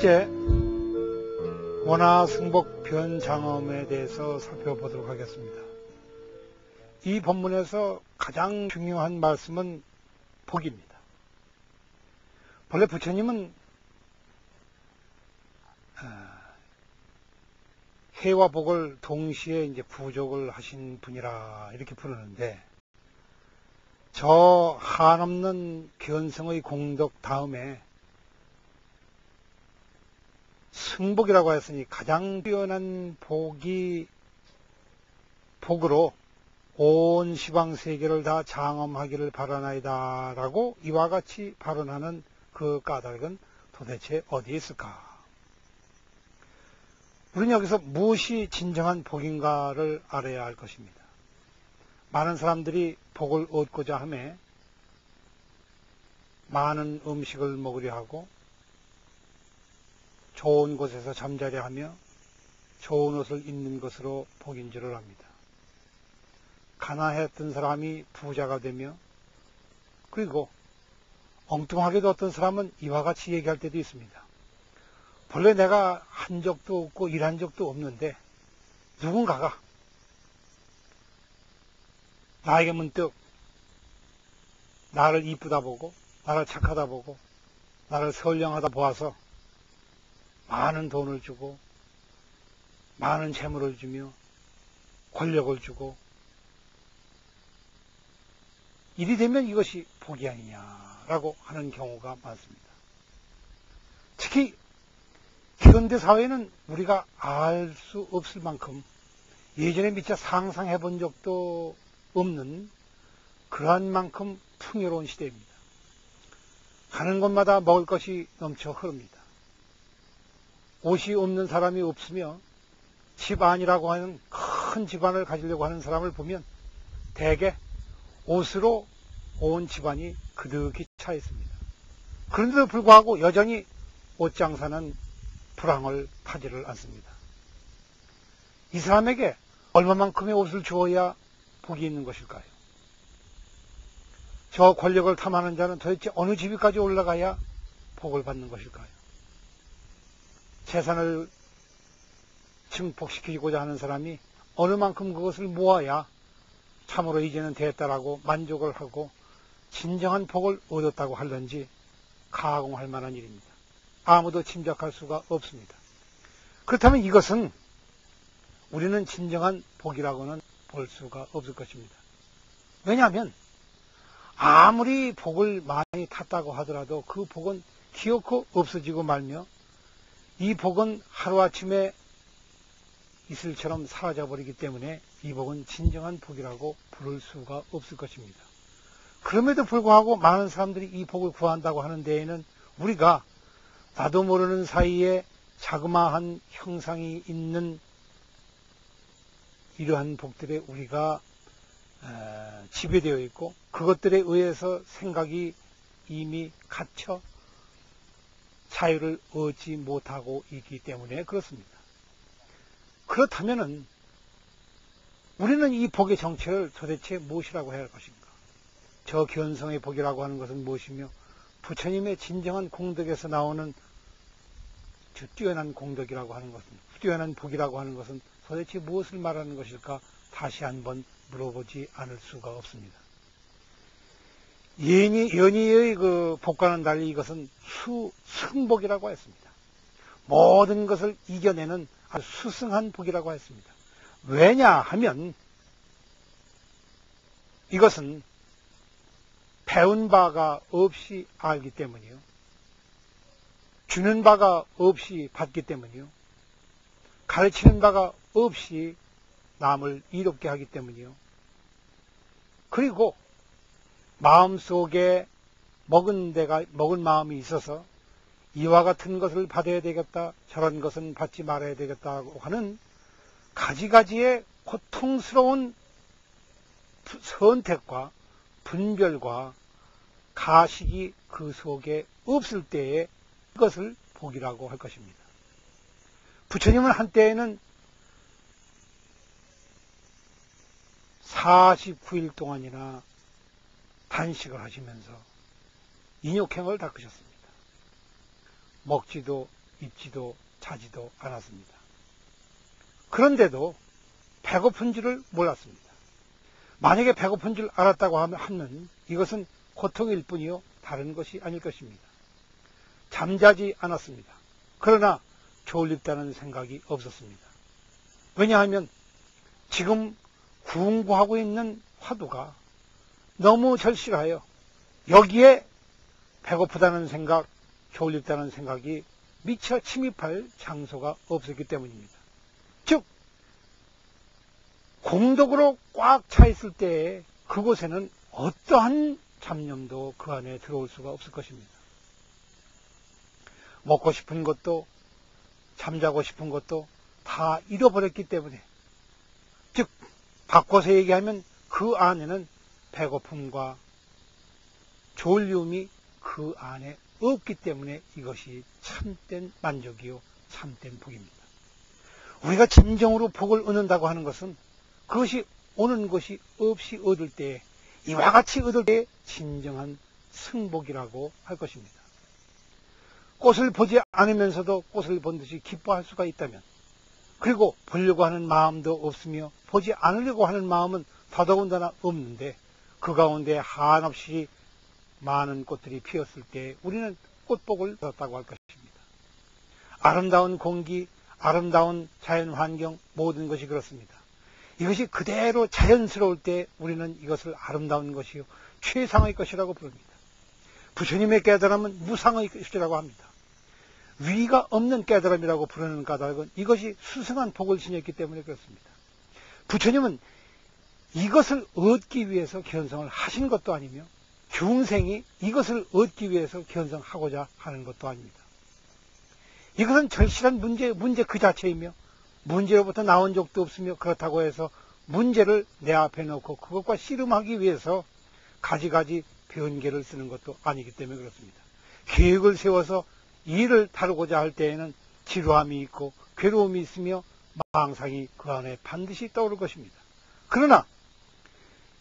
번째, 원하승복 변장엄에 대해서 살펴보도록 하겠습니다. 이 본문에서 가장 중요한 말씀은 복입니다. 본래 부처님은 해와 복을 동시에 이제 부족을 하신 분이라 이렇게 부르는데, 저 한없는 견성의 공덕 다음에 승복이라고 했으니 가장 뛰어난 복으로 온 시방세계를 다 장엄하기를 바라나이다 라고 이와 같이 발언하는 그 까닭은 도대체 어디에 있을까? 우리는 여기서 무엇이 진정한 복인가를 알아야 할 것입니다. 많은 사람들이 복을 얻고자 하며 많은 음식을 먹으려 하고 좋은 곳에서 잠자려 하며 좋은 옷을 입는 것으로 복인 줄을 압니다. 가난했던 사람이 부자가 되며, 그리고 엉뚱하게도 어떤 사람은 이와 같이 얘기할 때도 있습니다. 본래 내가 한 적도 없고 일한 적도 없는데 누군가가 나에게 문득 나를 이쁘다 보고 나를 착하다 보고 나를 선량하다 보아서 많은 돈을 주고 많은 재물을 주며 권력을 주고, 이리 되면 이것이 복이 아니냐라고 하는 경우가 많습니다. 특히 현대사회는 우리가 알 수 없을 만큼 예전에 미처 상상해 본 적도 없는 그러한 만큼 풍요로운 시대입니다. 가는 곳마다 먹을 것이 넘쳐 흐릅니다. 옷이 없는 사람이 없으며 집안이라고 하는 큰 집안을 가지려고 하는 사람을 보면 대개 옷으로 온 집안이 그득히 차 있습니다. 그런데도 불구하고 여전히 옷장사는 불황을 타지를 않습니다. 이 사람에게 얼마만큼의 옷을 주어야 복이 있는 것일까요? 저 권력을 탐하는 자는 도대체 어느 지위까지 올라가야 복을 받는 것일까요? 재산을 증폭시키고자 하는 사람이 어느 만큼 그것을 모아야 참으로 이제는 됐다라고 만족을 하고 진정한 복을 얻었다고 하는지 가공할 만한 일입니다. 아무도 짐작할 수가 없습니다. 그렇다면 이것은 우리는 진정한 복이라고는 볼 수가 없을 것입니다. 왜냐하면 아무리 복을 많이 탔다고 하더라도 그 복은 기어코 없어지고 말며 이 복은 하루아침에 이슬처럼 사라져버리기 때문에 이 복은 진정한 복이라고 부를 수가 없을 것입니다. 그럼에도 불구하고 많은 사람들이 이 복을 구한다고 하는 데에는 우리가 나도 모르는 사이에 자그마한 형상이 있는 이러한 복들에 우리가 지배되어 있고 그것들에 의해서 생각이 이미 갇혀 자유를 얻지 못하고 있기 때문에 그렇습니다. 그렇다면은 우리는 이 복의 정체를 도대체 무엇이라고 해야 할 것인가? 저 견성의 복이라고 하는 것은 무엇이며 부처님의 진정한 공덕에서 나오는 저 뛰어난 공덕이라고 하는 것은, 뛰어난 복이라고 하는 것은 도대체 무엇을 말하는 것일까? 다시 한번 물어보지 않을 수가 없습니다. 연희의 그 복과는 달리 이것은 수승복이라고 했습니다. 모든 것을 이겨내는 아주 수승한 복이라고 했습니다. 왜냐하면 이것은 배운 바가 없이 알기 때문이요, 주는 바가 없이 받기 때문이요, 가르치는 바가 없이 남을 이롭게 하기 때문이요, 그리고 마음속에 먹은 마음이 있어서 이와 같은 것을 받아야 되겠다, 저런 것은 받지 말아야 되겠다고 하는 가지가지의 고통스러운 선택과 분별과 가식이 그 속에 없을 때에 그것을 복이라고 할 것입니다. 부처님은 한때에는 49일 동안이나 단식을 하시면서 인욕행을 닦으셨습니다. 먹지도 입지도 자지도 않았습니다. 그런데도 배고픈 줄을 몰랐습니다. 만약에 배고픈 줄 알았다고 하면 이것은 고통일 뿐이요 다른 것이 아닐 것입니다. 잠자지 않았습니다. 그러나 졸립다는 생각이 없었습니다. 왜냐하면 지금 궁구하고 있는 화두가 너무 절실하여 여기에 배고프다는 생각, 졸립다는 생각이 미처 침입할 장소가 없었기 때문입니다. 즉 공덕으로 꽉 차 있을 때에 그곳에는 어떠한 잡념도 그 안에 들어올 수가 없을 것입니다. 먹고 싶은 것도 잠자고 싶은 것도 다 잃어버렸기 때문에, 즉 바꿔서 얘기하면 그 안에는 배고픔과 졸리움이 그 안에 없기 때문에 이것이 참된 만족이요 참된 복입니다. 우리가 진정으로 복을 얻는다고 하는 것은 그것이 오는 것이 없이 얻을 때에, 이와 같이 얻을 때에 진정한 승복이라고 할 것입니다. 꽃을 보지 않으면서도 꽃을 본 듯이 기뻐할 수가 있다면, 그리고 보려고 하는 마음도 없으며 보지 않으려고 하는 마음은 더더군다나 없는데, 그 가운데 한없이 많은 꽃들이 피었을 때 우리는 꽃복을 얻었다고 할 것입니다. 아름다운 공기, 아름다운 자연환경, 모든 것이 그렇습니다. 이것이 그대로 자연스러울 때 우리는 이것을 아름다운 것이요 최상의 것이라고 부릅니다. 부처님의 깨달음은 무상의 것이라고 합니다. 위가 없는 깨달음이라고 부르는 까닭은 이것이 수승한 복을 지녔기 때문에 그렇습니다. 부처님은 이것을 얻기 위해서 견성을 하신 것도 아니며 중생이 이것을 얻기 위해서 견성하고자 하는 것도 아닙니다. 이것은 절실한 문제 그 자체이며 문제로부터 나온 적도 없으며, 그렇다고 해서 문제를 내 앞에 놓고 그것과 씨름하기 위해서 가지가지 변계를 쓰는 것도 아니기 때문에 그렇습니다. 계획을 세워서 일을 다루고자 할 때에는 지루함이 있고 괴로움이 있으며 망상이 그 안에 반드시 떠오를 것입니다. 그러나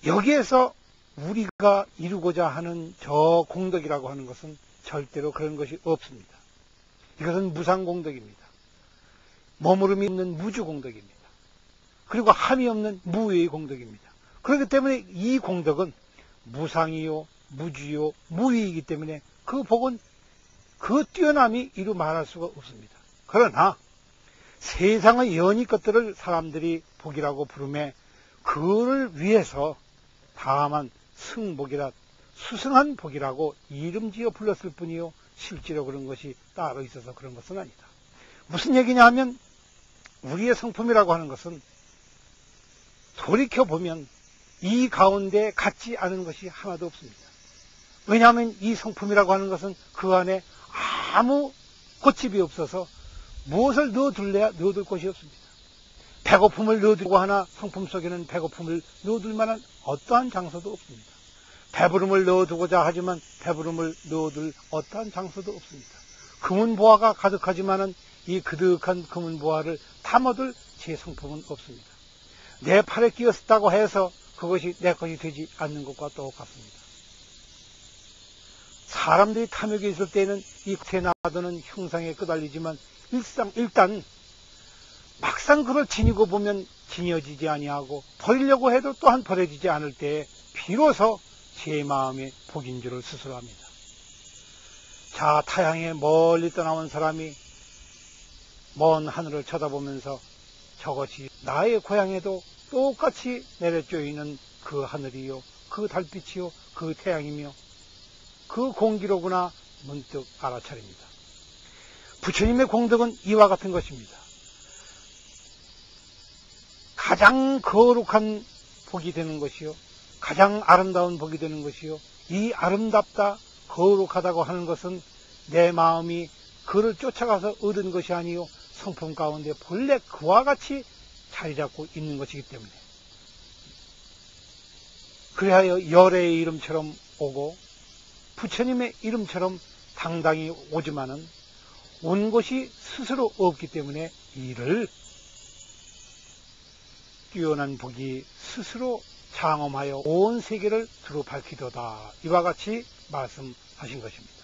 여기에서 우리가 이루고자 하는 저 공덕이라고 하는 것은 절대로 그런 것이 없습니다. 이것은 무상공덕입니다. 머무름이 없는 무주공덕입니다. 그리고 함이 없는 무의 공덕입니다. 그렇기 때문에 이 공덕은 무상이요 무주요 무위이기 때문에 그 복은 그 뛰어남이 이루 말할 수가 없습니다. 그러나 세상의 연희 것들을 사람들이 복이라고 부르매 그를 위해서 다만 승복이라 수승한 복이라고 이름지어 불렀을 뿐이요 실제로 그런 것이 따로 있어서 그런 것은 아니다. 무슨 얘기냐 하면 우리의 성품이라고 하는 것은 돌이켜보면 이 가운데 같지 않은 것이 하나도 없습니다. 왜냐하면 이 성품이라고 하는 것은 그 안에 아무 고집이 없어서 무엇을 넣어둘래야 넣어둘 곳이 없습니다. 배고픔을 넣어두고 하나 성품 속에는 배고픔을 넣어둘 만한 어떠한 장소도 없습니다. 배부름을 넣어두고자 하지만 배부름을 넣어둘 어떠한 장소도 없습니다. 금은보화가 가득하지만은 이 그득한 금은보화를 담아둘 제 성품은 없습니다. 내 팔에 끼었다고 해서 그것이 내 것이 되지 않는 것과 똑같습니다. 사람들이 탐욕에 있을 때는 이 겉에 놔두는 형상에 끄달리지만 일단 막상 그걸 지니고 보면 지녀지지 아니하고 버리려고 해도 또한 버려지지 않을 때에 비로소 제 마음의 복인 줄을 스스로 합니다. 자, 타향에 멀리 떠나온 사람이 먼 하늘을 쳐다보면서 저것이 나의 고향에도 똑같이 내려쬐이는 그 하늘이요, 그 달빛이요, 그 태양이며 그 공기로구나 문득 알아차립니다. 부처님의 공덕은 이와 같은 것입니다. 가장 거룩한 복이 되는 것이요, 가장 아름다운 복이 되는 것이요, 이 아름답다 거룩하다고 하는 것은 내 마음이 그를 쫓아가서 얻은 것이 아니요 성품 가운데 본래 그와 같이 자리 잡고 있는 것이기 때문에, 그리하여 열의 이름처럼 오고 부처님의 이름처럼 당당히 오지만은 온 것이 스스로 없기 때문에 이를 뛰어난 복이 스스로 장엄하여 온 세계를 두루 밝히도다, 이와 같이 말씀하신 것입니다.